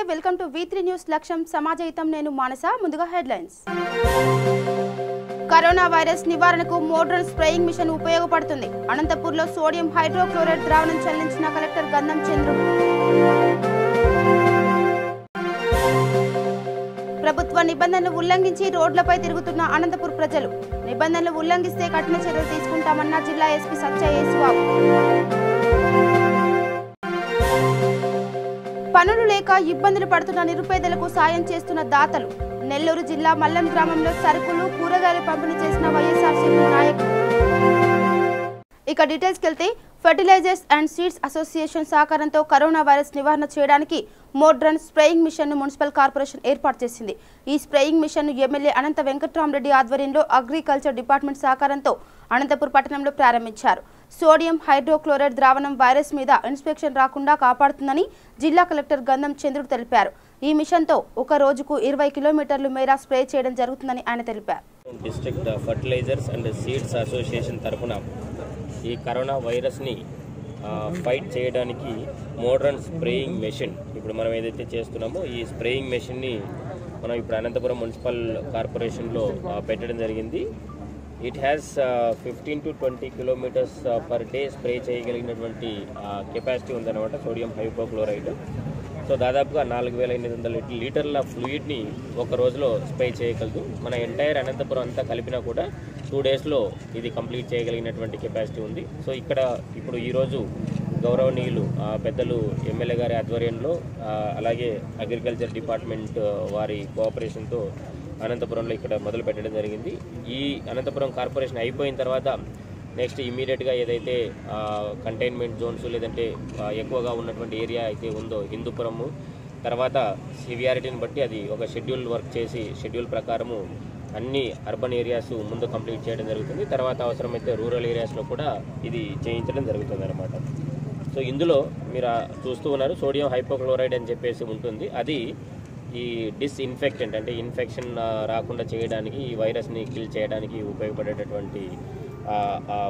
Welcome to V3 news లక్ష్యం సమాజహితం నేను మానస ముందుగా హెడ్లైన్స్ కరోనా వైరస్ నివారణకు మోడ్రన్ స్ప్రేయింగ్ మిషన్ ఉపయోగపడుతుంది అనంతపూర్లో సోడియం హైడ్రోక్లోరైడ్ ద్రావణం చల్లించిన కలెక్టర్ గంధం చంద్రుడు ప్రభుత్వ నిబంధనలు ఉల్లంఘించి రోడ్లపై తిరుగుతున్న అనంతపూర్ ప్రజలు నిబంధనలు ఉల్లంఘిస్తే కఠిన చర్యలు తీసుకుంటామన్న జిల్లా ఎస్పీ సత్యయేసుబాబు పనులు లేక ఇబ్బందులు పడుతున్న నిరుపేదలకు సాయం చేస్తున్న దాతలు నెల్లూరు జిల్లా మల్లం గ్రామంలో సరుకులు కూరగాయలు పంపిణీ చేసిన వైఎస్ఆర్సీపీ నాయకులు ఇక డీటెయిల్స్కి వెళ్తే ఫెర్టిలైజర్స్ అండ్ సీడ్స్ అసోసియేషన్ సహకారంతో కరోనా వైరస్ నివారణ చేయడానికి మోడ్రన్ స్ప్రేయింగ్ మిషన్ను మున్సిపల్ కార్పొరేషన్ ఏర్పాటు చేసింది ఈ స్ప్రేయింగ్ మిషన్ను ఎమ్మెల్యే అనంత వెంకట్రామరెడ్డి ఆధ్వర్యంలో అగ్రికల్చర్ డిపార్ట్మెంట్ సహకారంతో అనంతపూర్ పట్టణంలో ప్రారంభించారు సోడియం హైడ్రోక్లోరైడ్ ద్రావణం వైరస్ మీద ఇన్స్పెక్షన్ రాకుండా కాపాడుతుందని జిల్లా కలెక్టర్ గంధం చంద్రుడు తెలిపారు ఈ మిషన్తో ఒక రోజుకు 20 కిలోమీటర్ల మేర స్ప్రే చేయడం జరుగుతుందని ఆయన తెలిపారు district fertilisers and seeds association తరఫున ఈ కరోనా వైరస్ని ఫైట్ చేయడానికి మోడ్రన్ స్ప్రేయింగ్ మెషిన్ ఇప్పుడు మనం ఏదైతే చేస్తున్నామో ఈ స్ప్రేయింగ్ మెషిన్ని మనం ఇప్పుడు అనంతపురం మున్సిపల్ కార్పొరేషన్లో పెట్టడం జరిగింది it has 15 to 20 kilometres per day spray చేయగలిగినటువంటి కెపాసిటీ ఉందన్నమాట సోడియం హైపోక్లోరైడ్ సో దాదాపుగా 4800 లీటర్ల ఫ్లూయిడ్ని ఒక రోజులో స్ప్రే చేయగలదు మన ఎంటైర్ అనంతపురం అంతా కలిపినా కూడా 2 డేస్లో ఇది కంప్లీట్ చేయగలిగినటువంటి కెపాసిటీ ఉంది సో ఇక్కడ ఇప్పుడు ఈరోజు గౌరవనీయులు పెద్దలు ఎమ్మెల్యే గారి ఆధ్వర్యంలో అలాగే అగ్రికల్చర్ డిపార్ట్మెంట్ వారి కోఆపరేషన్తో అనంతపురంలో ఇక్కడ మొదలు పెట్టడం జరిగింది ఈ అనంతపురం కార్పొరేషన్ అయిపోయిన తర్వాత నెక్స్ట్ ఇమీడియట్గా ఏదైతే కంటైన్మెంట్ జోన్స్ లేదంటే ఎక్కువగా ఉన్నటువంటి ఏరియా అయితే ఉందో హిందూపురము తర్వాత సివియారిటీని బట్టి అది ఒక షెడ్యూల్ వర్క్ చేసి షెడ్యూల్ ప్రకారము అన్ని అర్బన్ ఏరియాస్ ముందు కంప్లీట్ చేయడం జరుగుతుంది తర్వాత అవసరమైతే రూరల్ ఏరియాస్లో కూడా ఇది చేయించడం జరుగుతుంది అన్నమాట సో ఇందులో మీరు చూస్తూ ఉన్నారు సోడియం హైపోక్లోరైడ్ అని చెప్పేసి ఉంటుంది అది ఈ డిస్ఇన్ఫెక్టెంట్ అంటే ఇన్ఫెక్షన్ రాకుండా చేయడానికి ఈ వైరస్ని కిల్ చేయడానికి ఉపయోగపడేటటువంటి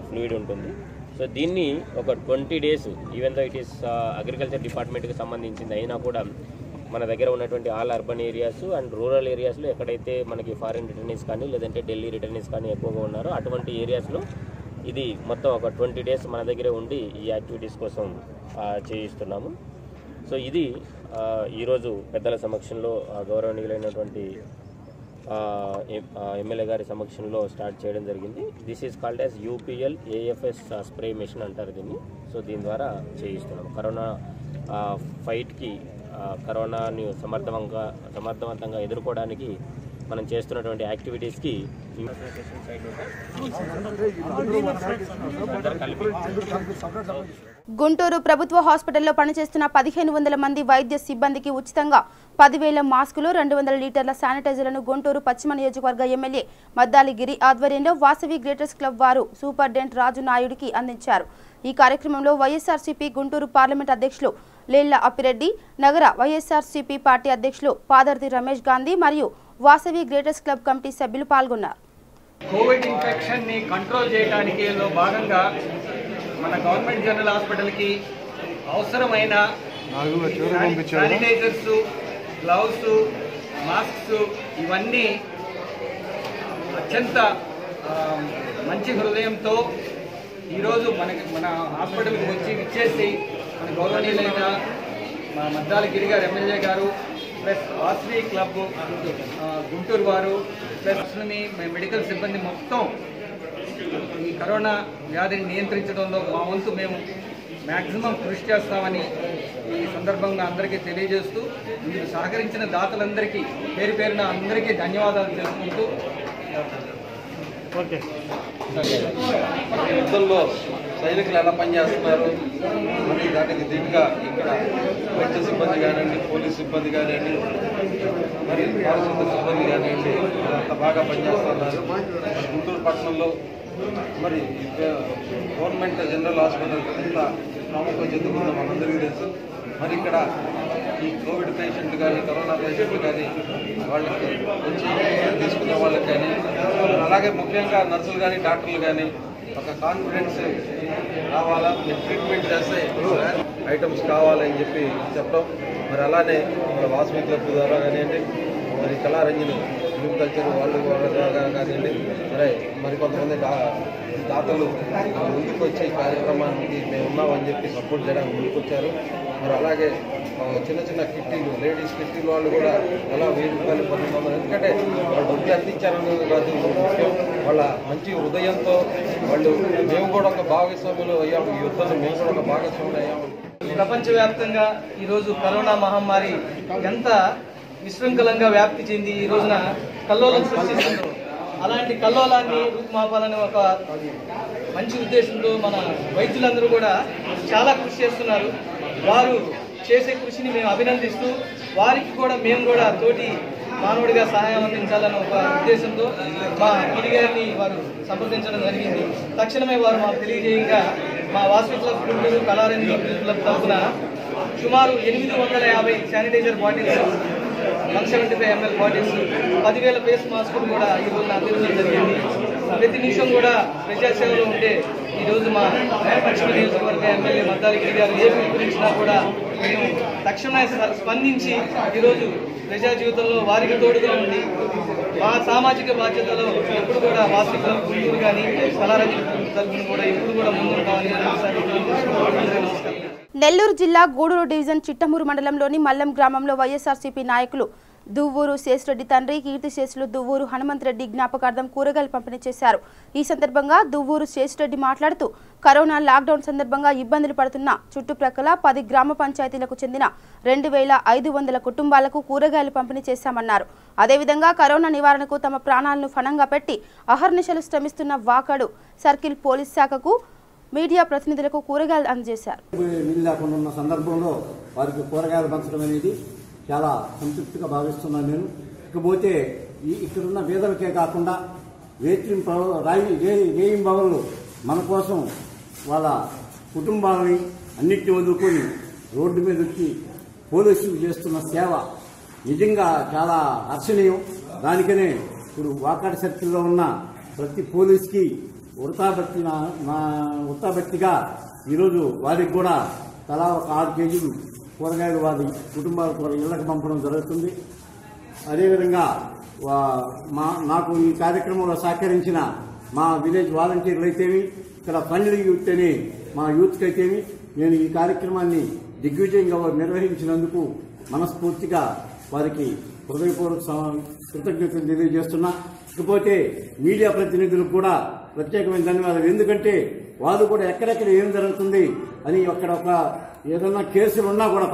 ఫ్లూయిడ్ ఉంటుంది సో దీన్ని ఒక 20 days even though it is agriculture డిపార్ట్మెంట్కి సంబంధించింది అయినా కూడా మన దగ్గర ఉన్నటువంటి all urban areas and rural ఏరియాస్లో ఎక్కడైతే మనకి ఫారిన్ రిటర్నీస్ కానీ లేదంటే ఢిల్లీ రిటర్నీస్ కానీ ఎక్కువగా ఉన్నారో అటువంటి ఏరియాస్లో ఇది మొత్తం ఒక 20 డేస్ మన దగ్గరే ఉండి ఈ యాక్టివిటీస్ కోసం చేయిస్తున్నాము సో ఇది ఈరోజు పెద్దల సమక్షంలో గౌరవనీయులైనటువంటి ఎమ్మెల్యే గారి సమక్షంలో స్టార్ట్ చేయడం జరిగింది this is called as UPL AFS spray machine అంటారు దీన్ని సో దీని ద్వారా చేయిస్తున్నాము కరోనా ఫైట్కి కరోనాని సమర్థవంతంగా ఎదుర్కోవడానికి మనం చేస్తున్నటువంటి యాక్టివిటీస్కి గుంటూరు ప్రభుత్వ హాస్పిటల్లో పనిచేస్తున్న 1500 మంది వైద్య సిబ్బందికి ఉచితంగా 10,000 మాస్కులు 200 లీటర్ల శానిటైజర్లను గుంటూరు పశ్చిమ నియోజకవర్గ ఎమ్మెల్యే మద్దాలి గిరి ఆధ్వర్యంలో వాసవి గ్రేటర్స్ క్లబ్ వారు సూపరింటెండెంట్ రాజు నాయుడికి అందించారు ఈ కార్యక్రమంలో వైఎస్ఆర్సీపీ గుంటూరు పార్లమెంట్ అధ్యక్షులు లేళ్ల అప్పిరెడ్డి నగర వైఎస్ఆర్సీపీ పార్టీ అధ్యక్షులు పాదర్తి రమేష్ గాంధీ మరియు వాసవి గ్రేటర్స్ క్లబ్ కమిటీ సభ్యులు పాల్గొన్నారు కోవిడ్ ఇన్ఫెక్షన్ ని కంట్రోల్ చేయడానికి భాగంగా మన గవర్నమెంట్ జనరల్ హాస్పిటల్కి అవసరమైన శానిటైజర్స్ గ్లౌస్ మాస్క్స్ ఇవన్నీ అత్యంత మంచి హృదయంతో ఈరోజు మన హాస్పిటల్కి వచ్చి ఇచ్చేసి మన గౌరవనీయులైన మద్దాలి గిరి గారు ఎమ్మెల్యే గారు ప్లస్ వాసవి క్లబ్ గుంటూరు వారు ప్లస్ మెడికల్ సిబ్బంది మొత్తం ఈ కరోనా వ్యాధిని నియంత్రించడంలో మా వంతు మేము మ్యాక్సిమం కృషి చేస్తామని ఈ సందర్భంగా అందరికీ తెలియజేస్తూ మీరు సహకరించిన దాతలందరికీ పేరు పేరున అందరికీ ధన్యవాదాలు తెలుపుకుంటూ యుద్ధంలో సైనికులు ఎలా పనిచేస్తున్నారు మరి దానికి దీటుగా ఇక్కడ వైద్య సిబ్బంది కానివ్వండి పోలీస్ సిబ్బంది కానివ్వండి మరి పారిశుద్ధ సిబ్బంది కానివ్వండి అంత బాగా పనిచేస్తున్నారు గుంటూరు పట్టణంలో మరి గవర్నమెంట్ జనరల్ హాస్పిటల్ ఎంత ప్రాముఖ్యం చెందుతుందో మనందరికీ తెలుసు మరి ఇక్కడ ఈ కోవిడ్ పేషెంట్లు కానీ కరోనా పేషెంట్లు కానీ వాళ్ళకి వచ్చి తీసుకునే వాళ్ళకి కానీ అలాగే ముఖ్యంగా నర్సులు కానీ డాక్టర్లు కానీ ఒక కాన్ఫిడెన్స్ రావాలా ట్రీట్మెంట్ చేస్తే ఐటమ్స్ కావాలని చెప్పి చెప్పడం, మరి అలానే మన వాసవి క్లబ్ ద్వారా కానివ్వండి, మరి కళారంజని ఫిల్మ్ కల్చర్ వాళ్ళు కానివ్వండి, మరి కొంతమంది దాతలు ముందుకు వచ్చే కార్యక్రమానికి మేము ఉన్నామని చెప్పి సపోర్ట్ చేయడానికి ముందుకొచ్చారు. మరి అలాగే చిన్న చిన్న కిట్టీలు, లేడీస్ కిట్టీలు వాళ్ళు కూడా ఎలా 1000 రూపాయలు 1200, ఎందుకంటే వాళ్ళు డబ్బులు అందించారనేది కాదు ముఖ్యం, వాళ్ళ మంచి హృదయంతో వాళ్ళు మేము కూడా ఒక భాగస్వాములు అయ్యాము, ఈ యుద్ధంలో మేము కూడా ఒక భాగస్వాములు అయ్యాము. ప్రపంచవ్యాప్తంగా ఈరోజు కరోనా మహమ్మారి ఎంత విశృంఖలంగా వ్యాప్తి చెంది ఈ రోజున కల్లోలం సృష్టిస్తున్నారు. అలాంటి కల్లోలాన్ని రూపుమాపాలని ఒక మంచి ఉద్దేశంతో మన వైద్యులందరూ కూడా చాలా కృషి చేస్తున్నారు. వారు చేసే కృషిని మేము అభినందిస్తూ వారికి కూడా మేము కూడా తోటి మానవుడిగా సహాయం అందించాలని ఒక ఉద్దేశంతో మా గిరి గారిని వారు సంప్రదించడం జరిగింది. తక్షణమే వారు మాకు తెలియజేయగా మా వాసవి క్లబ్ గుంటూరు కళారంజని క్లబ్ తరఫున సుమారు 850 sanitiser bottles, 175 ml bottles, 10,000 face మాస్కులు కూడా ఈ రోజున అందించడం జరిగింది. ప్రతి నిమిషం కూడా ప్రజాసేవలో ఉంటే ఈరోజు మా పశ్చిమ నియోజకవర్గ ఎమ్మెల్యే మద్దాలి గిరి గారు ఏ పిలుపునిచ్చినా కూడా మేము తక్షణమే స్పందించి ఈరోజు ప్రజా జీవితంలో వారికి తోడుగా ఉండి మా సామాజిక బాధ్యతలో ఎప్పుడు కూడా వాసవి క్లబ్ గుంటూరు కానీ కళారంజని తరఫున కూడా ఎప్పుడు కూడా ముందుంటామని నెల్లూరు జిల్లా గూడూరు డివిజన్ చిట్టమూరు మండలంలోని మల్లం గ్రామంలో వైఎస్ఆర్సీపీ నాయకులు దువ్వూరు శేషరెడ్డి తండ్రి కీర్తిశేషులు దువ్వూరు హనుమంతరెడ్డి జ్ఞాపకార్థం కూరగాయలు పంపిణీ చేశారు. ఈ సందర్భంగా దువ్వూరు శేషరెడ్డి మాట్లాడుతూ కరోనా లాక్డౌన్ సందర్భంగా ఇబ్బందులు పడుతున్న చుట్టుప్రక్కల 10 గ్రామ పంచాయతీలకు చెందిన 2,500 కుటుంబాలకు కూరగాయలు పంపిణీ చేశామన్నారు. అదేవిధంగా కరోనా నివారణకు తమ ప్రాణాలను ఫణంగా పెట్టి అహర్నిశలు శ్రమిస్తున్న వాకాడు సర్కిల్ పోలీస్ శాఖకు మీడియా ప్రతినిధులకు కూరగాయలు అందజేశారు. సందర్భంలో వారికి కూరగాయలు పంచడం అనేది చాలా సంతృప్తిగా భావిస్తున్నాను నేను. ఇకపోతే ఇక్కడున్న పేదలకే కాకుండా రేయింబవళ్ళు మన కోసం వాళ్ళ కుటుంబాలని అన్నిటిని వదులుకొని రోడ్డు మీద వచ్చి పోలీసులు చేస్తున్న సేవ నిజంగా చాలా హర్షణీయం. దానికనే ఇప్పుడు వాకాడు సర్కిల్లో ఉన్న ప్రతి పోలీస్కి ఉడతాబట్టిగా ఈరోజు వారికి కూడా తలా ఒక 6 కేజీలు కూరగాయలు వారి కుటుంబాలకు ఇళ్లకు పంపడం జరుగుతుంది. అదేవిధంగా నాకు ఈ కార్యక్రమంలో సహకరించిన మా విలేజ్ వాలంటీర్లు అయితేమి, ఇక్కడ ఫండ్ యూత్ అని మా యూత్కి అయితేమి నేను ఈ కార్యక్రమాన్ని దిగ్విజయంగా నిర్వహించినందుకు మనస్ఫూర్తిగా వారికి హృదయపూర్వక కృతజ్ఞతలు తెలియజేస్తున్నా. ఇకపోతే మీడియా ప్రతినిధులకు కూడా ప్రత్యేకమైన ధన్యవాదాలు. ఎందుకంటే వారు కూడా ఎక్కడెక్కడ ఏం జరుగుతుంది అని అక్కడ ఒక ఏదన్నా కేసులు ఉన్నా కూడా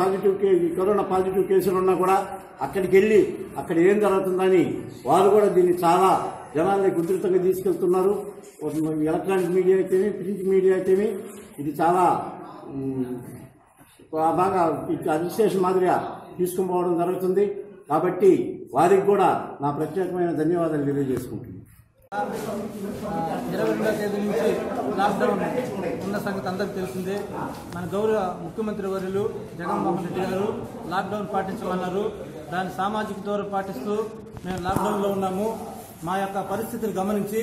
కరోనా పాజిటివ్ కేసులు ఉన్నా కూడా అక్కడికి వెళ్ళి అక్కడ ఏం జరుగుతుందని వారు కూడా దీన్ని చాలా జనాల్ని ఉధృతంగా తీసుకెళ్తున్నారు. ఎలక్ట్రానిక్ మీడియా అయితేమి, ప్రింట్ మీడియా అయితేమి ఇది చాలా బాగా అడ్మినిస్ట్రేషన్ మాదిరిగా తీసుకుని పోవడం జరుగుతుంది. కాబట్టి వారికి కూడా నా ప్రత్యేకమైన ధన్యవాదాలు తెలియజేసుకుంటున్నాను. 22వ తేదీ నుంచి లాక్డౌన్ ఉన్న సంగతి అందరికీ తెలిసిందే. మన గౌరవ ముఖ్యమంత్రి వర్యులు జగన్మోహన్ రెడ్డి గారు లాక్డౌన్ పాటించమన్నారు. దాన్ని సామాజిక దూరం పాటిస్తూ మేము లాక్డౌన్లో ఉన్నాము. మా యొక్క పరిస్థితిని గమనించి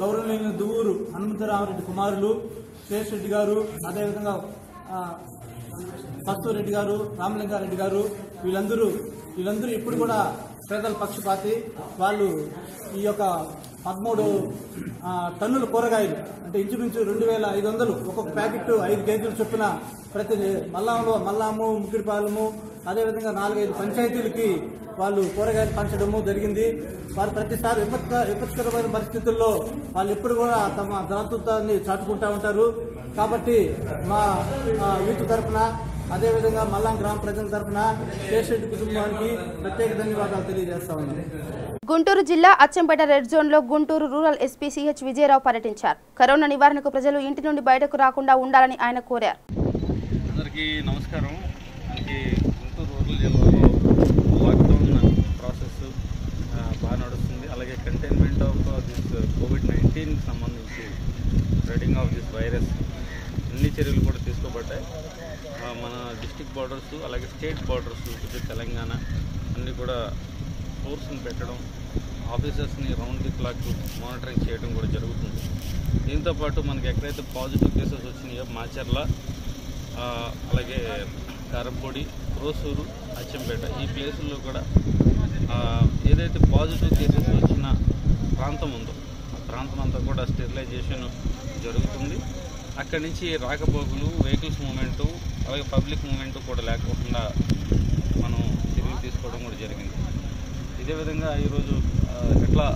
గౌరవనీయులైన దువ్వూరు హనుమంతరామరెడ్డి కుమారులు శేషరెడ్డి గారు, అదేవిధంగా కస్తూరెడ్డి గారు, రామలింగారెడ్డి గారు వీళ్ళందరూ ఇప్పుడు కూడా పేదల పక్షపాతి. వాళ్ళు ఈ యొక్క 13 టన్నుల కూరగాయలు అంటే ఇంచుమించు 2,500 ఒక్కొక్క ప్యాకెట్ 5 కేజీలు చొప్పున ప్రతి మల్లాము, ముక్కిడిపాలెము, అదేవిధంగా 4-5 పంచాయతీలకి వాళ్ళు కూరగాయలు పంచడము జరిగింది. వారు ప్రతిసారి విపత్కరమైన పరిస్థితుల్లో వాళ్ళు ఎప్పుడు కూడా తమ దాతృత్వాన్ని చాటుకుంటూ ఉంటారు. కాబట్టి మా యూత్ తరఫున అదేవిధంగా మల్లాం గ్రామ ప్రజల తరఫున శేషరెడ్డి కుటుంబానికి ప్రత్యేక ధన్యవాదాలు తెలియజేస్తా ఉన్నాను. గుంటూరు జిల్లా అచ్చంపేట రెడ్ జోన్ లో Guntur rural SP CH Vijaya Rao పర్యటించారు. కరోనా నివారణకు ప్రజలు ఇంటి నుండి బయటకు రాకుండా ఉండాలని ఆయన కోరారు. అందరికీ నమస్కారం. మనకి గుంటూరు రూరల్ జిల్లాలో లాక్డౌన్ ప్రాసెస్ బాగా నడుస్తుంది. అలాగే కంటైన్మెంట్ ఆఫ్ దిస్ COVID-19 సంబంధించి స్ప్రెడింగ్ ఆఫ్ దిస్ వైరస్ అన్ని చర్యలు కూడా తీసుకోబడ్డాయి. మన డిస్ట్రిక్ట్ బార్డర్స్ అలాగే స్టేట్ బార్డర్స్ తెలంగాణ అన్నీ కూడా ఫోర్స్ని పెట్టడం, ఆఫీసర్స్ని రౌండ్ ది క్లాక్ మానిటరింగ్ చేయడం కూడా జరుగుతుంది. దీంతోపాటు మనకి ఎక్కడైతే పాజిటివ్ కేసెస్ వచ్చినాయో మాచర్ల, అలాగే కారంపొడి, క్రోసూరు, అచ్చంపేట ఈ ప్లేసుల్లో కూడా ఏదైతే పాజిటివ్ కేసెస్ వచ్చిన ప్రాంతం ఉందో ఆ ప్రాంతం అంతా కూడా స్టెరిలైజేషన్ జరుగుతుంది. అక్కడి నుంచి రాకపోకలు, వెహికల్స్ మూమెంటు, అలాగే పబ్లిక్ మూమెంటు కూడా లేకుండా మనం చర్యలు తీసుకోవడం కూడా జరిగింది. ఇదే విధంగా ఈరోజు ఎట్లా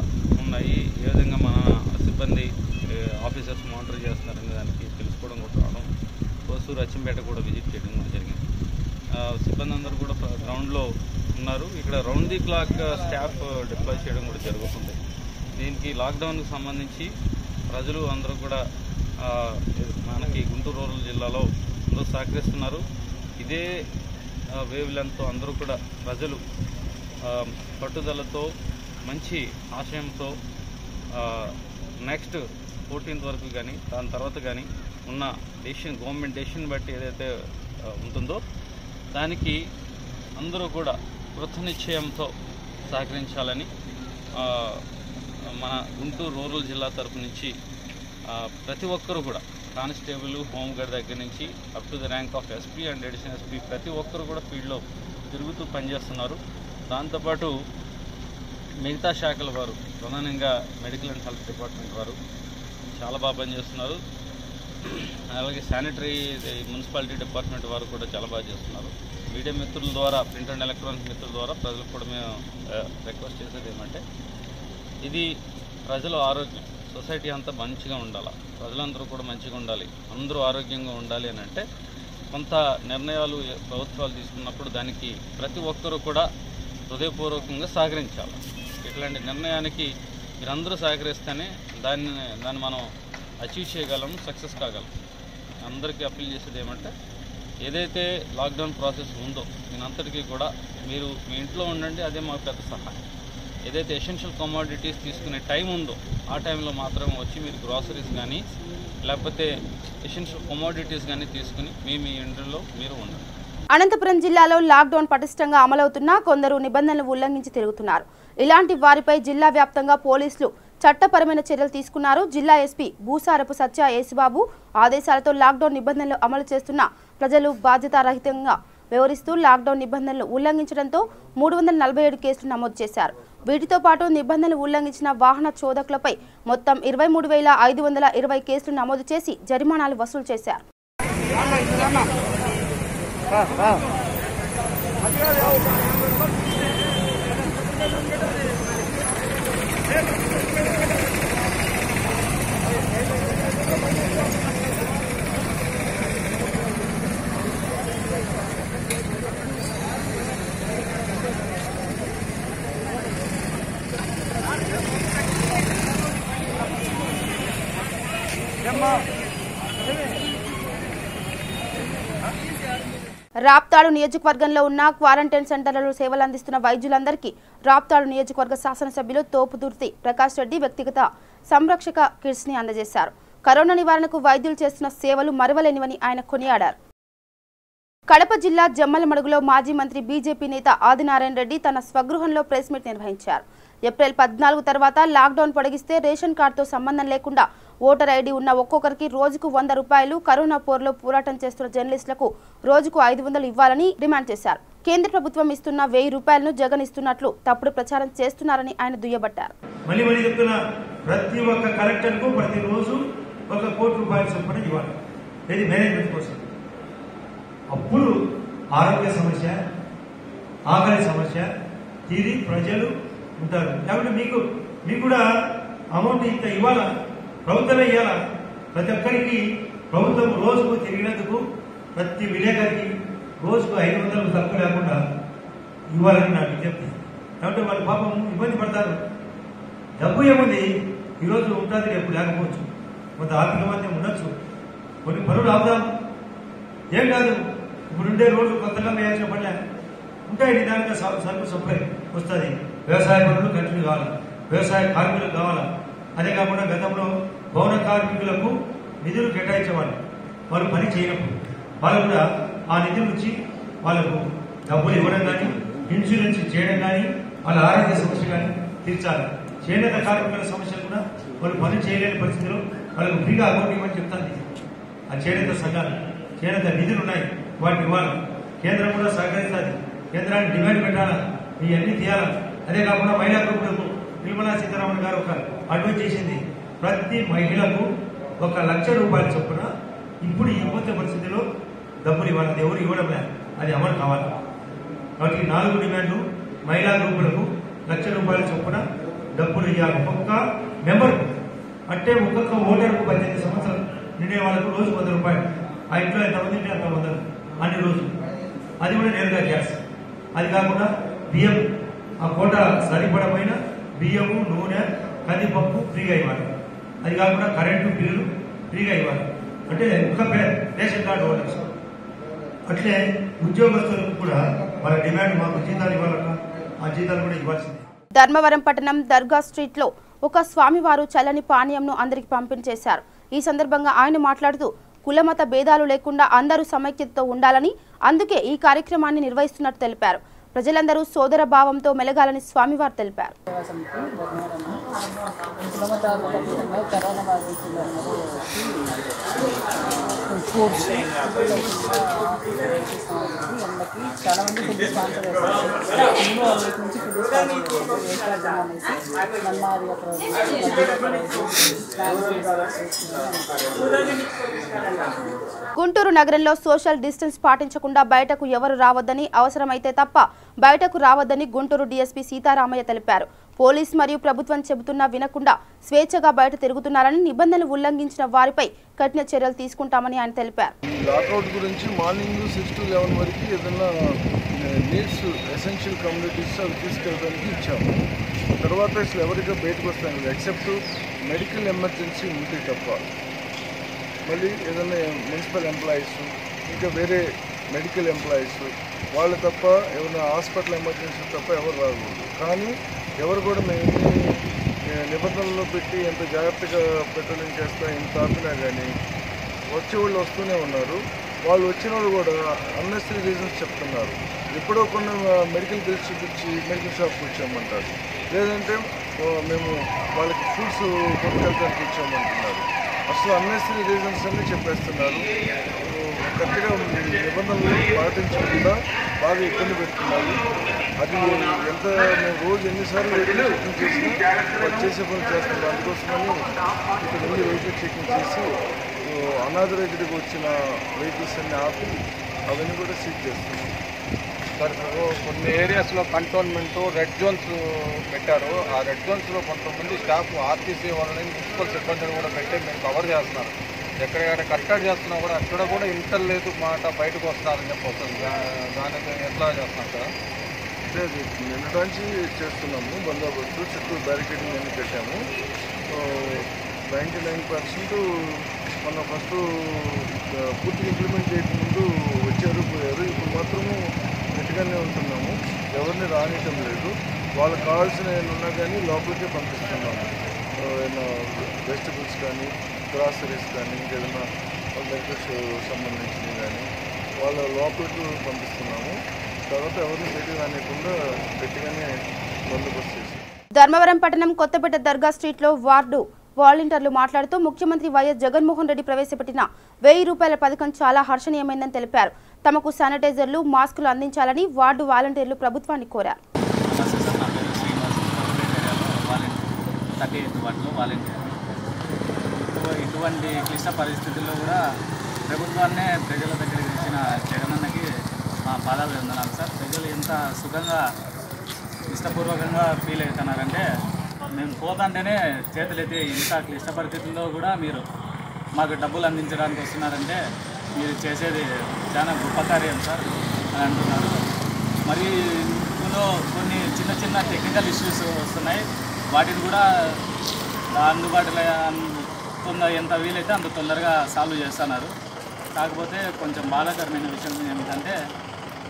ఉన్నాయి, ఏ విధంగా మన సిబ్బంది ఆఫీసర్స్ మానిటర్ చేస్తున్నారనే దానికి తెలుసుకోవడం కూడా రావడం, కోసూరు, అచ్చంపేట కూడా విజిట్ చేయడం కూడా జరిగింది. సిబ్బంది అందరూ కూడా గ్రౌండ్లో ఉన్నారు. ఇక్కడ round the clock staff deploy చేయడం కూడా జరుగుతుంది. దీనికి లాక్డౌన్కి సంబంధించి ప్రజలు అందరూ కూడా మనకి గుంటూరు రూరల్ జిల్లాలో అందరూ సహకరిస్తున్నారు. ఇదే వేవ్ లెంత్తో అందరూ కూడా ప్రజలు పట్టుదలతో, మంచి ఆశయంతో నెక్స్ట్ 14th వరకు కానీ దాని తర్వాత కానీ ఉన్న డెసిషన్, గవర్నమెంట్ డెసిషన్ బట్టి ఏదైతే ఉంటుందో దానికి అందరూ కూడా కృతనిశ్చయంతో సహకరించాలని మన గుంటూరు రూరల్ జిల్లా తరపు నుంచి ప్రతి ఒక్కరూ కూడా కానిస్టేబుల్, హోంగార్డ్ దగ్గర నుంచి up to the rank of SP and additional SP ప్రతి ఒక్కరు కూడా ఫీల్డ్లో తిరుగుతూ పనిచేస్తున్నారు. దాంతోపాటు మిగతా శాఖల వారు, ప్రధానంగా మెడికల్ అండ్ హెల్త్ డిపార్ట్మెంట్ వారు చాలా బాగా పనిచేస్తున్నారు. అలాగే శానిటరీ, మున్సిపాలిటీ డిపార్ట్మెంట్ వారు కూడా చాలా బాగా చేస్తున్నారు. మీడియా మిత్రుల ద్వారా, ప్రింట్ అండ్ ఎలక్ట్రానిక్ మిత్రుల ద్వారా ప్రజలకు కూడా మేము రిక్వెస్ట్ చేసేది ఏమంటే, ఇది ప్రజల ఆరోగ్యం, సొసైటీ అంతా మంచిగా ఉండాలి, ప్రజలందరూ కూడా మంచిగా ఉండాలి, అందరూ ఆరోగ్యంగా ఉండాలి అని అంటే కొంత నిర్ణయాలు ప్రభుత్వాలు తీసుకున్నప్పుడు దానికి ప్రతి ఒక్కరూ కూడా హృదయపూర్వకంగా సహకరించాలి. ఇట్లాంటి నిర్ణయానికి మీరందరూ సహకరిస్తేనే దాన్ని మనం అచీవ్ చేయగలం, సక్సెస్ కాగలం. అందరికీ అప్పీల్ చేసేది ఏమంటే, ఏదైతే లాక్డౌన్ ప్రాసెస్ ఉందో దీనంతటికీ కూడా మీరు మీ ఇంట్లో ఉండండి, అదే మాకు పెద్ద సహాయం. ఏదైతే ఎసెన్షియల్ కమోడిటీస్ తీసుకునే టైం ఉందో ఆ టైంలో మాత్రమే వచ్చి మీరు గ్రాసరీస్ కానీ లేకపోతే ఎసెన్షియల్ కమోడిటీస్ కానీ తీసుకుని మీ ఇంట్లో మీరు ఉండండి. అనంతపురం జిల్లాలో లాక్డౌన్ పటిష్టంగా అమలవుతున్నా కొందరు నిబంధనలు ఉల్లంఘించి తిరుగుతున్నారు. ఇలాంటి వారిపై జిల్లా వ్యాప్తంగా పోలీసులు చట్టపరమైన చర్యలు తీసుకున్నారు. జిల్లా ఎస్పీ భూసారపు సత్య యేసుబాబు ఆదేశాలతో లాక్డౌన్ నిబంధనలు అమలు చేస్తున్న ప్రజలు బాధ్యతారహితంగా వ్యవహరిస్తూ లాక్డౌన్ నిబంధనలు ఉల్లంఘించడంతో 347 కేసులు నమోదు చేశారు. వీటితో పాటు నిబంధనలు ఉల్లంఘించిన వాహన చోదకులపై మొత్తం 23,520 కేసులు నమోదు చేసి జరిమానాలు వసూలు చేశారు. రాప్తాడు నియోజకవర్గంలో ఉన్న క్వారంటైన్ సెంటర్లలో సేవలు అందిస్తున్న వైద్యులందరికీ రాప్తాడు నియోజకవర్గ శాసనసభ్యులు తోపుదుర్తి ప్రకాష్ రెడ్డి వ్యక్తిగత సంరక్షక కిట్స్ ని అందజేశారు. కరోనా నివారణకు వైద్యులు చేస్తున్న సేవలు మరువలేనివని ఆయన కొనియాడారు. కడప జిల్లా జమ్మలమడుగులో మాజీ మంత్రి బీజేపీ నేత ఆదినారాయణ రెడ్డి తన స్వగృహంలో ప్రెస్ మీట్ నిర్వహించారు. ఏప్రిల్ 14 తర్వాత లాక్డౌన్ పొడిగిస్తే రేషన్ కార్డుతో సంబంధం లేకుండా ఓటర్ ఐడి ఉన్న ఒక్కొక్కరికి రోజుకు 100 రూపాయలు, కరోనా పోరులో పోరాటం చేస్తున్న జర్నలిస్టులకు రోజుకు 500 ఇవ్వాలని డిమాండ్ చేశారు. కేంద్ర ప్రభుత్వం ఇస్తున్న 1000 రూపాయలను జగన్ ఇస్తున్నట్లు తప్పుడు ప్రచారం చేస్తున్నారని ఆయన దుయ్యబట్టారు. ప్రతి ఒక్క కలెక్టర్కు ప్రతిరోజు 1 కోటి రూపాయల చొప్పున ఇవ్వాలి. ఇది మేనేజ్మెంట్ కోసం. అప్పుడు ఆరోగ్య సమస్య, ఆకలి సమస్య తీరి ప్రజలు ఉంటారు. కాబట్టి మీకు కూడా అమౌంట్ ఇంత ఇవ్వాలా, ప్రభుత్వమే ఇవ్వాలా. ప్రతి ఒక్కరికి ప్రభుత్వం రోజుకు తిరిగినందుకు ప్రతి విలేకరికి రోజుకు 500 తక్కువ లేకుండా ఇవ్వాలని నా విజ్ఞప్తి. కాబట్టి వాళ్ళు పాపం ఇబ్బంది పడతారు. డబ్బు ఏముంది, ఈరోజు ఉంటుంది, రేపు లేకపోవచ్చు, కొంత ఆర్థిక మాధ్యం ఉండొచ్చు, కొన్ని పనులు ఆపుదాం, ఏం కాదు. ఇప్పుడుండే రోడ్లు కొత్తగా వేయాల్సిన పనులే ఉంటాయి, నిదానంగా సరుకు సప్లై వస్తుంది. వ్యవసాయ పనులు కంటిన్యూ కావాలి, వ్యవసాయ కార్మికులకు కావాలా. అదే కాకుండా గతంలో భవన కార్మికులకు నిధులు కేటాయించేవాళ్ళు, వాళ్ళు పని చేయనప్పుడు వాళ్ళు కూడా ఆ నిధుల నుంచి వాళ్ళకు డబ్బులు ఇవ్వడం కానీ, ఇన్సూరెన్స్ చేయడం కానీ, వాళ్ళ ఆరోగ్య సమస్య కానీ తీర్చాలి. చేనేత కార్మికుల సమస్యలు కూడా వాళ్ళు పని చేయలేని పరిస్థితిలో వాళ్ళకు ఫ్రీగా అకౌంట్ ఇవ్వని చెప్తాను ఆ చేనేత సంఘాలు. కేంద్ర నిధులు ఉన్నాయి, వాటిని ఇవ్వాలి. కేంద్రం కూడా సహకరిస్తుంది. కేంద్రానికి డిమాండ్ పెట్టాలా, ఇవన్నీ తీయాలా. అదే కాకుండా మహిళా గ్రూపులకు నిర్మలా సీతారామన్ గారు ఒక అడ్వైజ్ చేసింది, ప్రతి మహిళకు 1 లక్ష రూపాయల చొప్పున ఇప్పుడు ఈ విపత్తు పరిస్థితిలో డబ్బులు ఇవ్వాలి. అది ఎవరు ఇవ్వడం లేదు, అది అమలు కావాలి. కాబట్టి 4 డిమాండ్లు. మహిళా గ్రూపులకు 1 లక్ష రూపాయల చొప్పున డబ్బులు ఇవ్వాలి ఒక్కొక్క మెంబర్కు. అంటే ఒక్కొక్క ఓటర్కు 18 సంవత్సరాలు నిండే వాళ్ళకు రోజు 100 రూపాయలు. ఆ ఇంట్లో ఎంతమంది ఉంటే అంతమంది అన్ని రోజులు. అది కూడా నేరుగా గ్యాస్. అది కాకుండా బియ్యం, ఆ కోట సరిపడమైన బియ్యము, నూనె, కందిపప్పు ఫ్రీగా ఇవ్వాలి. అది కాకుండా కరెంటు బిల్లులు ఫ్రీగా ఇవ్వాలి. అంటే ఒక్క రేషన్ కార్డు ఓటర్స్. అట్లే ఉద్యోగస్తులకు కూడా వాళ్ళ డిమాండ్, మాకు జీతాలు ఇవ్వాలన్న, ఆ జీతాలు కూడా ఇవ్వాల్సిందే. ధర్మవరం పట్టణం దర్గా స్ట్రీట్లో ఒక స్వామివారు చల్లని పానీయంను అందరికి పంపిణీ చేశారు. ఈ సందర్భంగా ఆయన మాట్లాడుతూ కులమత భేదాలు లేకుండా అందరూ సమైక్యతతో ఉండాలని, అందుకే ఈ కార్యక్రమాన్ని నిర్వహిస్తున్నట్టు తెలిపారు. ప్రజలందరూ సోదర భావంతో మెలగాలని స్వామివారు తెలిపారు. చాలా మంది ఫుడ్ స్పాన్సర్ చేస్తారు. ఇందులో వీటి నుంచి ఫుడ్ స్పాన్సర్ గుంటూరు నగరంలో సోషల్ డిస్టెన్స్ పాటించకుండా బయటకు ఎవరు రావద్దని, అవసరమైతే తప్ప బయటకు రావద్దని గుంటూరు డీఎస్పీ సీతారామయ్య తెలిపారు. పోలీస్ మరియు ప్రభుత్వం చెబుతున్నా వినకుండా స్వేచ్ఛగా బయట తిరుగుతున్నారని, నిబంధనలు ఉల్లంఘించిన వారిపై కఠిన చర్యలు తీసుకుంటామని ఆయన తెలిపారు. లాకౌట్ గురించి మార్నింగ్ 6 to 11 వరకు ఏదైనా నీడ్స్ ఎసెన్షియల్ కమ్యూనిటీస్ అవి తీసుకెళ్ళడానికి ఇచ్చాము. తర్వాత అసలు ఎవరిగా బయటకు వస్తాను ఎక్సెప్ట్ మెడికల్ ఎమర్జెన్సీ ఉంటే తప్ప. మళ్ళీ ఏదైనా మున్సిపల్ ఎంప్లాయీస్, ఇంకా వేరే మెడికల్ ఎంప్లాయీస్ వాళ్ళు తప్ప, ఏమైనా హాస్పిటల్ ఎమర్జెన్సీ తప్ప ఎవరు రాకూడదు. కానీ ఎవరు కూడా మేము నిబంధనల్లో పెట్టి ఎంత జాగ్రత్తగా పెట్రోలింగ్ చేస్తా ఎంత ఆపినా కానీ వచ్చేవాళ్ళు వస్తూనే ఉన్నారు. వాళ్ళు వచ్చిన వాళ్ళు కూడా అన్నెసరీ రీజన్స్ చెప్తున్నారు. ఎప్పుడో కొన్ని మెడికల్ బిల్స్ చూపించి మెడికల్ షాప్కి వచ్చామంటారు, లేదంటే మేము వాళ్ళకి ఫుడ్స్ కొనుక్కెళ్ళడానికి వచ్చామంటున్నారు. అసలు అన్నెసరీ రీజన్స్ అన్నీ చెప్పేస్తున్నారు. కరెక్ట్గా నిబంధనలు పాటించకుండా బాగా ఇబ్బంది పెడుతున్నారు. అది ఎంత మేము రోజు ఎన్నిసార్లు వెహికల్ చెకింగ్ చేసినా వాళ్ళు చేసే పని చేస్తున్నారు. అందుకోసమని ఇక్కడ వెళ్ళి వెహికల్ చెకింగ్ చేసి అనాథరైజ్డ్గా వచ్చిన వెహికల్స్ అన్ని ఆపి అవన్నీ కూడా సీజ్ చేస్తున్నాం. సార్ కొన్ని ఏరియాస్లో కంటోన్మెంట్ రెడ్ జోన్స్ పెట్టారు. ఆ రెడ్ జోన్స్లో కొంతమంది స్టాఫ్ ఆర్టీసీ వాళ్ళని మున్సిపల్ సిబ్బందిని కూడా పెట్టి మేము కవర్ చేస్తున్నారు. ఎక్కడెక్కడ కట్టడి చేస్తున్నా కూడా అక్కడ కూడా ఇంటర్ లేదు మాట బయటకు వస్తున్నారని చెప్పొస్తుంది. దానికి ఎట్లా చేస్తున్నాం సార్? అంటే అది నిన్నటి చేస్తున్నాము. బందోబస్తు చుట్టూ బ్యారికేడింగ్ అన్ని పెట్టాము. 99% మన ఫస్ట్ పూర్తిగా ఇంప్లిమెంట్ చేయకముందు వచ్చారు పోయారు. ఇప్పుడు మాత్రము గట్టిగానే ఉంటున్నాము. ఎవరిని రానియటం లేదు. వాళ్ళకి కావాల్సిన ఉన్నా కానీ లోపలికే పంపిస్తున్నాము. ఏమైనా వెజిటబుల్స్ కానీ, గ్రాసరీస్ కానీ, ఇంకేదైనా మెడికల్ సంబంధించినవి కానీ వాళ్ళ లోపలికి పంపిస్తున్నాము. తర్వాత ఎవరిని బయటకు రానియకుండా గట్టిగానే బందోబస్తు చేసి. ధర్మవరం పట్టణం కొత్తపేట దర్గా స్ట్రీట్లో వార్డు వాలంటీర్లు మాట్లాడుతూ ముఖ్యమంత్రి వైఎస్ జగన్మోహన్ రెడ్డి ప్రవేశపెట్టిన 1000 రూపాయల పథకం చాలా హర్షణీయమైందని తెలిపారు. తమకు శానిటైజర్లు, మాస్కులు అందించాలని వార్డు వాలంటీర్లు ప్రభుత్వాన్ని కోరారు. ఇటువంటి క్లిష్ట పరిస్థితుల్లో కూడా ప్రభుత్వాన్నే ప్రజల దగ్గరికి తెచ్చిన జగనన్నకి మా పాదాలు వందనాలు సార్. ప్రజలు ఎంత సుఖంగా ఇష్టపూర్వకంగా ఫీల్ అవుతున్నారంటే, మేము పోతుంటేనే చేతులైతే ఇంత క్లిష్ట పరిస్థితుల్లో కూడా మీరు మాకు డబ్బులు అందించడానికి వస్తున్నారంటే మీరు చేసేది చాలా గొప్ప కార్యం సార్ అని అంటున్నారు. మరి ఇందులో కొన్ని చిన్న చిన్న టెక్నికల్ ఇష్యూస్ వస్తున్నాయి. వాటిని కూడా అందుబాటులో ఎంత వీలైతే అంత తొందరగా సాల్వ్ చేస్తున్నారు. కాకపోతే కొంచెం బాధాకరమైన విషయం ఏమిటంటే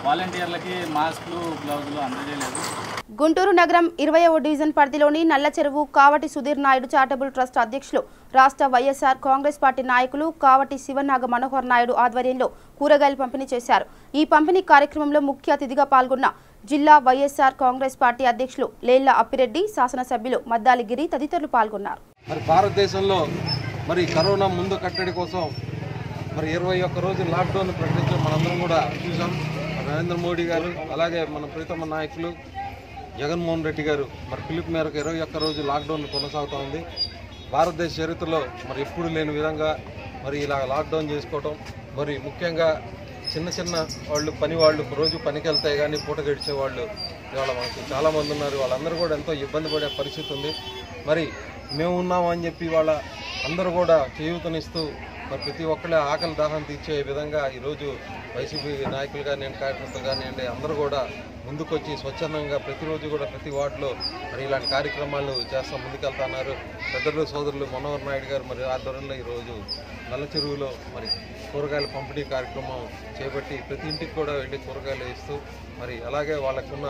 వాలంటీర్లకి మాస్కులు, గ్లౌజులు అందజేయలేదు. గుంటూరు నగరం 20వ డివిజన్ పరిధిలోని నల్లచెరువు కావటి సుధీర్ నాయుడు చారిటబుల్ ట్రస్ట్ అధ్యక్షులు, రాష్ట్ర వైఎస్ఆర్ కాంగ్రెస్ పార్టీ నాయకులు కావటి శివనాగ మనోహర్ నాయుడు ఆధ్వర్యంలో కూరగాయలు పంపిణీ చేశారు. ఈ పంపిణీ కార్యక్రమంలో ముఖ్య అతిథిగా పాల్గొన్న జిల్లా వైఎస్ఆర్ కాంగ్రెస్ పార్టీ అధ్యక్షులు లేళ్ల అప్పిరెడ్డి, శాసనసభ్యులు మద్దాలి గిరి తదితరులు పాల్గొన్నారు. మరి భారతదేశంలో మరి కరోనా ముందు కట్టడి కోసం మరి 21 రోజులు లాక్డౌన్ ప్రకటించడం మనందరం కూడా చూసాం. నరేంద్ర మోడీ గారు అలాగే మన ప్రీతమ నాయకులు జగన్మోహన్ రెడ్డి గారు మరి పిలుపు మేరకు 21 రోజులు లాక్డౌన్ కొనసాగుతూ ఉంది. భారతదేశ చరిత్రలో మరి ఎప్పుడు లేని విధంగా మరి ఇలా లాక్డౌన్ చేసుకోవటం, మరి ముఖ్యంగా చిన్న చిన్న వాళ్ళు పని వాళ్ళు రోజు పనికి వెళ్తాయి కానీ పూట గడిచే వాళ్ళు ఇవాళ మనకి చాలామంది ఉన్నారు. వాళ్ళందరూ కూడా ఎంతో ఇబ్బంది పడే పరిస్థితి ఉంది. మరి మేము ఉన్నామని చెప్పి వాళ్ళ అందరూ కూడా చేయూతనిస్తూ మరి ప్రతి ఒక్కళ్ళ ఆకలి దాహం తీర్చే విధంగా ఈరోజు వైసీపీ నాయకులు కానివ్వండి, కార్యకర్తలు కానివ్వండి అందరూ కూడా ముందుకొచ్చి స్వచ్ఛందంగా ప్రతిరోజు కూడా ప్రతి వార్డులో మరి ఇలాంటి కార్యక్రమాలు చేస్తూ ముందుకెళ్తున్నారు. పెద్దలు సోదరులు మనోహర్ నాయుడు గారు మరి ఆధ్వర్యంలో ఈరోజు నల్ల చెరువులో మరి కూరగాయల పంపిణీ కార్యక్రమం చేపట్టి ప్రతి ఇంటికి కూడా వెళ్ళి కూరగాయలు ఇస్తూ మరి అలాగే వాళ్ళకున్న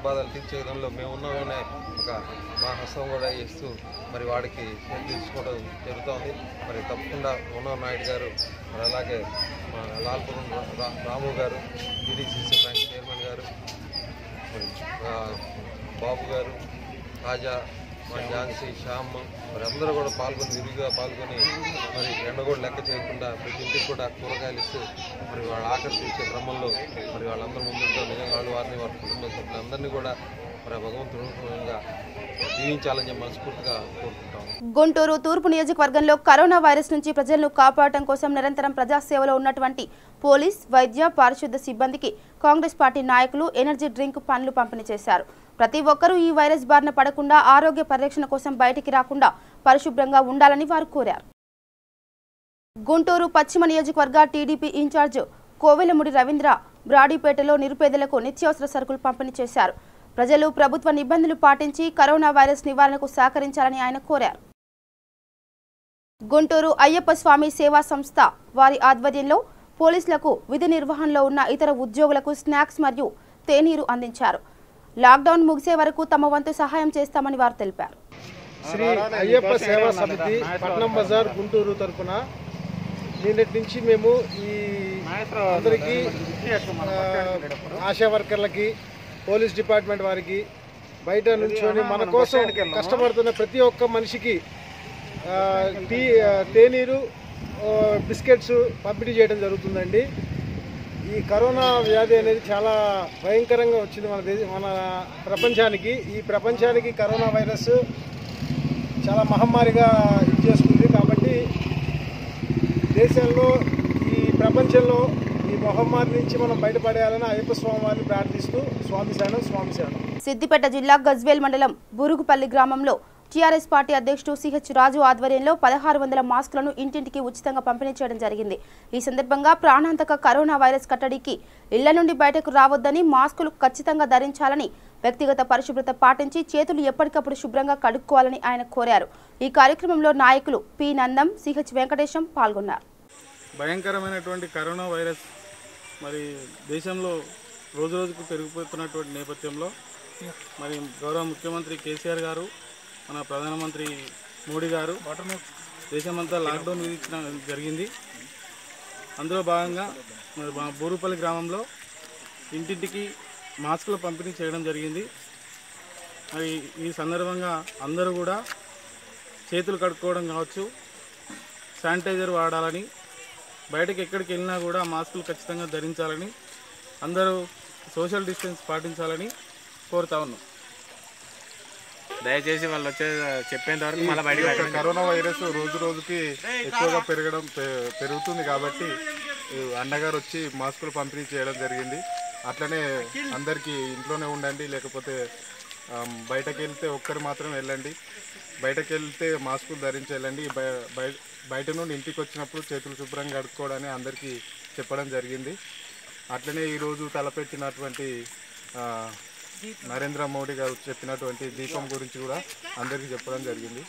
బాధలు తీర్చే విధంలో మేము ఉన్నామనే ఒక మా హస్తం కూడా ఇస్తూ మరి వాడికి తీసుకోవడం జరుగుతోంది. మరి తప్పకుండా మనోహర్ నాయుడు గారు మరి అలాగే మా లాల్పురం రాము గారు, టీడీసీసీ బ్యాంక్ చైర్మన్ గారు, మరి బాబు గారు, తాజా మా ఝాన్సీ, శ్యామ్ మరి అందరూ కూడా విరిగా పాల్గొని మరి ఎండ కూడా లెక్క చేయకుండా ప్రతి ఇంటికి కూడా కూరగాయలు ఇస్తూ మరి వాళ్ళ ఆకలి తీర్చే క్రమంలో మరి వాళ్ళందరూ ముందుంటూ నిజంగా వారిని వారి కుటుంబ సభ్యులందరినీ కూడా మరి భగవంతుడు దీవించాలని చెప్పి మనస్ఫూర్తిగా కోరుకుంటాం. గుంటూరు తూర్పు నియోజకవర్గంలో కరోనా వైరస్ నుంచి ప్రజలను కాపాడటం కోసం నిరంతరం ప్రజాసేవలో ఉన్నటువంటి పోలీస్, వైద్య, పారిశుద్ధ సిబ్బందికి కాంగ్రెస్ పార్టీ నాయకులు ఎనర్జీ డ్రింక్ పండ్లు పంపిణీ చేశారు. ప్రతి ఒక్కరూ ఈ వైరస్ బారిన పడకుండా ఆరోగ్య పరిరక్షణ కోసం బయటికి రాకుండా పరిశుభ్రంగా ఉండాలని వారు కోరారు. గుంటూరు పశ్చిమ నియోజకవర్గ టీడీపీ ఇన్ఛార్జ్ కోవెలముడి రవీంద్ర బ్రాడీపేటలో నిరుపేదలకు నిత్యావసర సరుకులు పంపిణీ చేశారు. ప్రజలు ప్రభుత్వ నిబంధనలు పాటించి కరోనా వైరస్ నివారణకు సహకరించాలని ఆయన కోరారు. గుంటూరు అయ్యప్ప స్వామి సేవా సంస్థ వారి ఆధ్వర్యంలో పోలీసులకు విధి నిర్వహణలో ఉన్న ఇతర ఉద్యోగులకు స్నాక్స్ మరియు తేనీరు అందించారు. లాక్డౌన్ ముగిసే వరకు తమ వంతు సహాయం చేస్తామని వారు తెలిపారు. శ్రీ అయ్యప్ప సేవా సమితి పట్నం బజార్ గుంటూరు తరఫున నిన్నటి నుంచి మేము ఈ అందరికీ ఆశా వర్కర్లకి, పోలీస్ డిపార్ట్మెంట్ వారికి, బయట నుంచొని మన కోసం కష్టపడుతున్న ప్రతి ఒక్క మనిషికి తేనీరు, బిస్కెట్స్ పంపిణీ చేయడం జరుగుతుందండి. ఈ కరోనా వ్యాధి అనేది చాలా భయంకరంగా వచ్చింది మన ప్రపంచానికి. ఈ ప్రపంచానికి కరోనా వైరస్ చాలా మహమ్మారిగా ఇచ్చేస్తుంది. కాబట్టి దేశంలో, ఈ ప్రపంచంలో ఈ మహమ్మారి నుంచి మనం బయటపడేయాలని అయ్యప్ప స్వామి వారిని ప్రార్థిస్తూ స్వామి శరణం, స్వామి శరణం. సిద్దిపేట జిల్లా గజ్వేల్ మండలం బురుగుపల్లి గ్రామంలో టీఆర్ఎస్ పార్టీ అధ్యక్షుడు సిహెచ్ రాజు ఆధ్వర్యంలో 1600 మాస్కులను ఇంటింటికి ఉచితంగా పంపిణీ చేయడం జరిగింది. ఈ సందర్భంగా ప్రాణాంతక కరోనా వైరస్ కట్టడికి ఇళ్ల నుండి బయటకు రావద్దని, మాస్కులు ఖచ్చితంగా ధరించాలని, వ్యక్తిగత పరిశుభ్రత పాటించి చేతులు ఎప్పటికప్పుడు శుభ్రంగా కడుక్కోవాలని ఆయన కోరారు. ఈ కార్యక్రమంలో నాయకులు పి నందం, సిహెచ్ వెంకటేశం పాల్గొన్నారు. భయంకరమైనటువంటి కరోనా వైరస్ మరి దేశంలో రోజు రోజుకు పెరిగిపోతున్నటువంటి నేపథ్యంలో మరి గౌరవ ముఖ్యమంత్రి కేసీఆర్ గారు, మన ప్రధానమంత్రి మోడీ గారు దేశమంతా లాక్డౌన్ విధించడం జరిగింది. అందులో భాగంగా మరి మా బూరుపల్లి గ్రామంలో ఇంటింటికి మాస్కులు పంపిణీ చేయడం జరిగింది. మరి ఈ సందర్భంగా అందరూ కూడా చేతులు కడుక్కోవడం కావచ్చు, శానిటైజర్ వాడాలని, బయటకు ఎక్కడికి వెళ్ళినా కూడా మాస్కులు ఖచ్చితంగా ధరించాలని, అందరూ సోషల్ డిస్టెన్స్ పాటించాలని కోరుతా ఉన్నాం. దయచేసి వాళ్ళు చెప్పేంత వరకు మళ్ళీ బయట కరోనా వైరస్ రోజు రోజుకి ఎక్కువగా పెరుగుతుంది కాబట్టి అన్నగారు వచ్చి మాస్కులు పంపిణీ చేయడం జరిగింది. అట్లనే అందరికీ ఇంట్లోనే ఉండండి, లేకపోతే బయటకు వెళ్తే ఒక్కరు మాత్రం వెళ్ళండి, బయటకు వెళ్తే మాస్కులు ధరించి వెళ్ళండి, బయట నుండి ఇంటికి వచ్చినప్పుడు చేతులు శుభ్రంగా కడుక్కోవడానికి అందరికీ చెప్పడం జరిగింది. అట్లనే ఈరోజు తలపెట్టినటువంటి నరేంద్ర మోడీ గారు చెప్పినటువంటి దీపం గురించి కూడా అందరికీ చెప్పడం జరిగింది.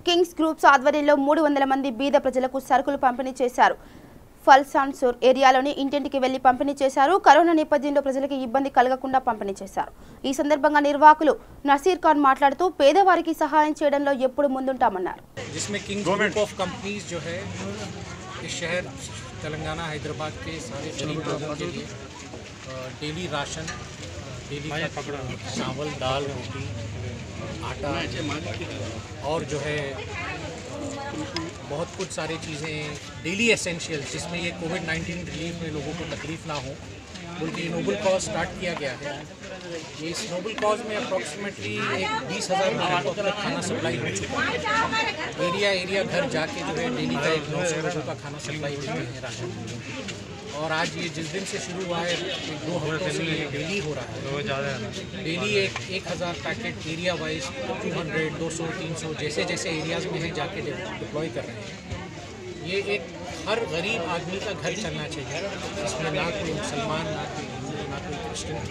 కింగ్స్ గ్రూప్స్ ఆధ్వర్యంలో 300 మంది బీద ప్రజలకు సరుకులు పంపిణీ చేశారు. ఫల్సాన్సూర్ ఏరియాలోని ఇంటింటికి వెళ్లి పంపిణీ చేశారు. కరోనా నేపథ్యంలో ప్రజలకు ఇబ్బంది కలగకుండా పంపిణీ చేశారు. ఈ సందర్భంగా నిర్వాహకులు నసీర్ ఖాన్ మాట్లాడుతూ పేదవారికి సహాయం చేయడంలో ఎప్పుడు ముందుంటామన్నారు. तेलंगाना हैदराबाद के सारे गरीब लोगों के लिए डेली राशन, डेली चावल, दाल, रोटी, आटा और जो है बहुत कुछ सारी चीज़ें डेली एसेंशियल जिसमें ये कोविड-19 रिलीफ में लोगों को तकलीफ ना हो बल्कि नोबल कॉज स्टार्ट किया गया है। ये इस नोबल कॉज में अप्रॉक्सीमेटली 20,000 लोगों तक खाना सप्लाई हो चुका है। एरिया घर जाके जो है डेली का 900 लोगों का खाना सप्लाई होते हैं राशन। और आज ये जिस दिन से शुरू हुआ है 2 हफ्तों से ये डेली हो रहा है। डेली 1,000 पैकेट एरिया वाइज 200, 200, 300 जैसे जैसे एरियाज़ में है जाके डिप्लॉय कर रहे हैं। ये एक हर गरीब आदमी का घर चलना चाहिए, इसमें ना कोई मुसलमान, ना कोई हिंदू, ना कोई क्रिश्चियन,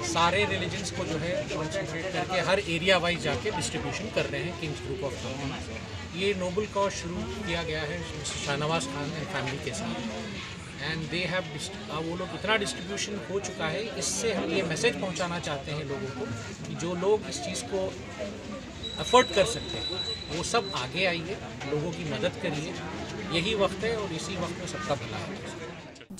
सारे रिलीजन्स को जो है कॉन्सेंट्रेट करके हर एरिया वाइज जाके डिस्ट्रीब्यूशन कर रहे हैं किंग्स ग्रुप ऑफ कंपनीज। ये नोबल कॉज शुरू किया गया है mister Shahnawaz Khan and family के साथ एंड दे हैव वो लोग इतना डिस्ट्रीब्यूशन हो चुका है। इससे हम ये मैसेज पहुंचाना चाहते हैं लोगों को कि जो लोग इस चीज़ को अफोर्ड कर सकते हैं वो सब आगे आइए, लोगों की मदद करिए। यही वक्त है और इसी वक्त में सबका भला है।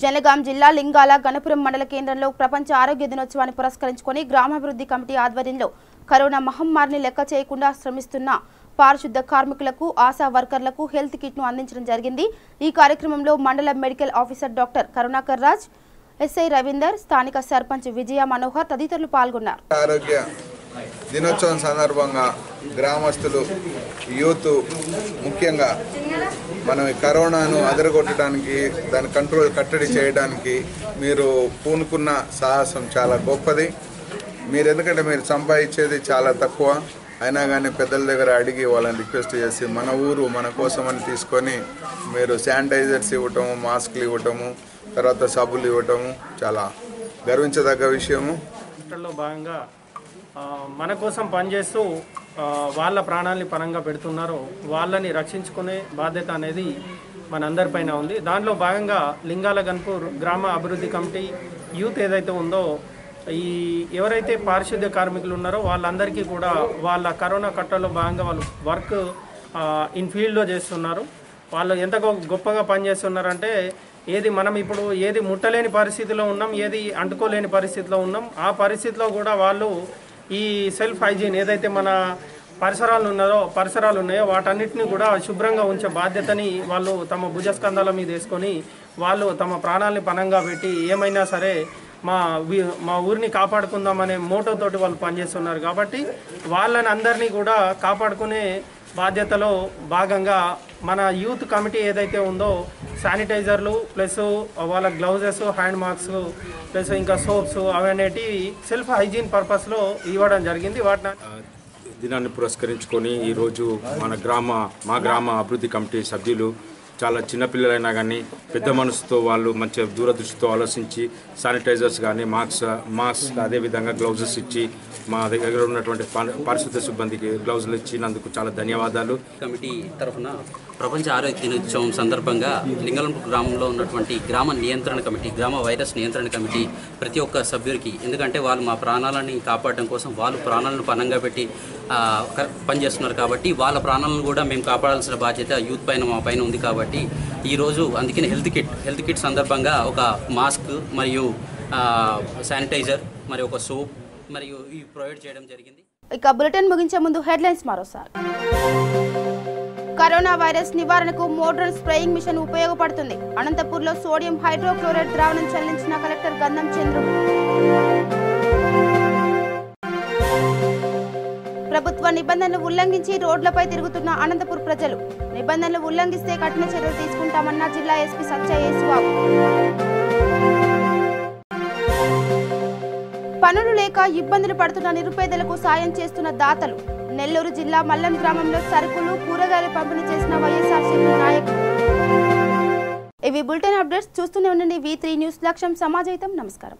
జనగాం జిల్లా లింగాల గణపురం మండల కేంద్రంలో ప్రపంచ ఆరోగ్య దినోత్సవాన్ని పురస్కరించుకొని గ్రామాభివృద్ధి కమిటీ ఆధ్వర్యంలో కరోనా మహమ్మారిని లెక్క చేయకుండా శ్రమిస్తున్న పారిశుద్ధ కార్మికులకు, ఆశా వర్కర్లకు హెల్త్ కిట్ను అందించడం జరిగింది। ఈ కార్యక్రమంలో మండల medical officer doctor Karunakar Raj, SI Ravinder, స్థానిక సర్పంచ్ విజయ మనోహర్ తదితరులు పాల్గొన్నారు। ఆరోగ్య దినోత్సవం సందర్భంగా గ్రామస్తులు, యూత్ ముఖ్యంగా మనం ఈ కరోనాను అదరగొట్టడానికి, దాని కంట్రోల్ కట్టడి చేయడానికి మీరు పూనుకున్న సాహసం చాలా గొప్పది। మీరు ఎందుకంటే మీరు సంపాదించేది చాలా తక్కువ, అయినా కానీ పెద్దల దగ్గర అడిగి వాళ్ళని రిక్వెస్ట్ చేసి మన ఊరు మన కోసం అని తీసుకొని మీరు శానిటైజర్స్ ఇవ్వటము, మాస్క్లు ఇవ్వటము, తర్వాత సబ్బులు ఇవ్వటము చాలా గర్వించదగ్గ విషయము। భాగంగా మన కోసం పనిచేస్తూ వాళ్ళ ప్రాణాలని పరంగా పెడుతున్నారో వాళ్ళని రక్షించుకునే బాధ్యత అనేది మనందరిపైన ఉంది। దాంట్లో భాగంగా లింగాల గన్పూర్ గ్రామ అభివృద్ధి కమిటీ యూత్ ఏదైతే ఉందో, ఈ ఎవరైతే పారిశుద్ధ్య కార్మికులు ఉన్నారో వాళ్ళందరికీ కూడా వాళ్ళ కరోనా కట్టలో భాగంగా వాళ్ళు వర్క్ ఇన్ ఫీల్డ్లో చేస్తున్నారు। వాళ్ళు ఎంత గొప్పగా పనిచేస్తున్నారంటే మనం ఇప్పుడు ఏది ముట్టలేని పరిస్థితిలో ఉన్నాం, ఏది అంటుకోలేని పరిస్థితిలో ఉన్నాం, ఆ పరిస్థితిలో కూడా వాళ్ళు ఈ సెల్ఫ్ హైజీన్ ఏదైతే మన పరిసరాలు ఉన్నాయో వాటన్నిటిని కూడా శుభ్రంగా ఉంచే బాధ్యతని వాళ్ళు తమ భుజస్కంధాల మీద వేసుకొని వాళ్ళు తమ ప్రాణాలని పణంగా పెట్టి ఏమైనా సరే మా ఊరిని కాపాడుకుందామనే మోటోతోటి వాళ్ళు పనిచేస్తున్నారు। కాబట్టి వాళ్ళని అందరినీ కూడా కాపాడుకునే బాధ్యతలో భాగంగా మన యూత్ కమిటీ ఏదైతే ఉందో శానిటైజర్లు ప్లస్ వాళ్ళ గ్లౌజెస్, హ్యాండ్ మాస్క్ ప్లస్ ఇంకా సోప్స్ అవన్నీ సెల్ఫ్ హైజీన్ పర్పస్లో ఇవ్వడం జరిగింది। వాటిని దినాన్ని పురస్కరించుకొని ఈరోజు మా గ్రామ అభివృద్ధి కమిటీ సభ్యులు చాలా చిన్నపిల్లలైనా కానీ పెద్ద మనసుతో వాళ్ళు మంచి దూరదృష్టితో ఆలోచించి శానిటైజర్స్ కానీ మాస్క్ అదేవిధంగా గ్లౌజెస్ ఇచ్చి మా దగ్గర ఉన్నటువంటి పారిశుద్ధ సిబ్బందికి గ్లౌజులు ఇచ్చినందుకు చాలా ధన్యవాదాలు। కమిటీ తరఫున ప్రపంచ ఆరోగ్య దినోత్సవం సందర్భంగా లింగలంపూర్ గ్రామంలో ఉన్నటువంటి గ్రామ వైరస్ నియంత్రణ కమిటీ ప్రతి ఒక్క సభ్యుడికి, ఎందుకంటే వాళ్ళు మా ప్రాణాలని కాపాడడం కోసం వాళ్ళు ప్రాణాలను పణంగా పెట్టి పనిచేస్తున్నారు కాబట్టి వాళ్ళ ప్రాణాలను కూడా మేము కాపాడాల్సిన బాధ్యత యూత్ పైన మా పైన ఉంది। కాబట్టి ఈరోజు అందుకని హెల్త్ కిట్ సందర్భంగా ఒక మాస్క్ మరియు శానిటైజర్ మరియు ఒక సోప్ మరియు ఇవి ప్రొవైడ్ చేయడం జరిగింది। ఇక బులెటిన్ ముగించే ముందు హెడ్లైన్స్ మరోసారి। కరోనా వైరస్ నివారణకు మోడ్రన్ స్ప్రేయింగ్ మిషన్ ఉపయోగపడుతుంది। అనంతపూర్లో సోడియం హైడ్రోక్లోరైడ్ ద్రావణం చెల్లించిన కలెక్టర్ గంధం చంద్రుడు। ప్రభుత్వ నిబంధనలు ఉల్లంఘించి రోడ్లపై తిరుగుతున్న అనంతపూర్ ప్రజలు, నిబంధనలు ఉల్లంఘిస్తే కఠిన చర్యలు తీసుకుంటామన్న జిల్లా ఎస్పీ సత్య యేసుబాబు। పనులు లేక ఇబ్బందులు పడుతున్న నిరుపేదలకు సాయం చేస్తున్న దాతలు, నెల్లూరు జిల్లా మల్లం గ్రామంలో సరుకులు, కూరగాయలు పంపిణీ చేసిన వైఎస్ఆర్సీపీ నాయకులు। ఇవి బులెటిన్ అప్డేట్స్, చూస్తూనే ఉండండి V3 న్యూస్, లక్ష్యం సమాజహితం। నమస్కారం।